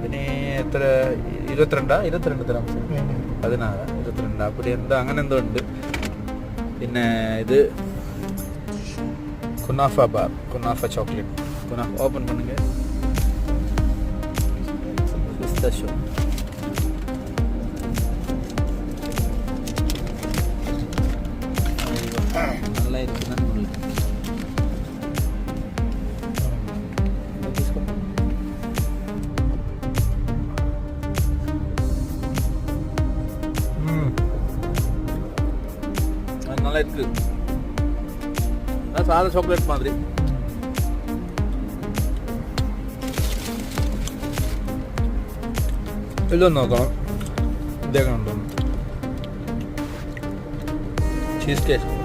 പിന്നെ എത്ര 22 തരാം 16 அப்படி എന്തോ അങ്ങനെ എന്തോ ഉണ്ട്. പിന്നെ ഇത് kunafa bar, kunafa chocolate. Kunafa open பண்ணுங்க. പിസ്താഷ്യോ நல்லா இருக்குன்னு நல்லா இருக்கு. சாதா சாக்லேட் மாதிரி. ഇതൊന്ന് നോക്കണം. ഇതേക്കുണ്ടോ ചീസ് കേക്ക്.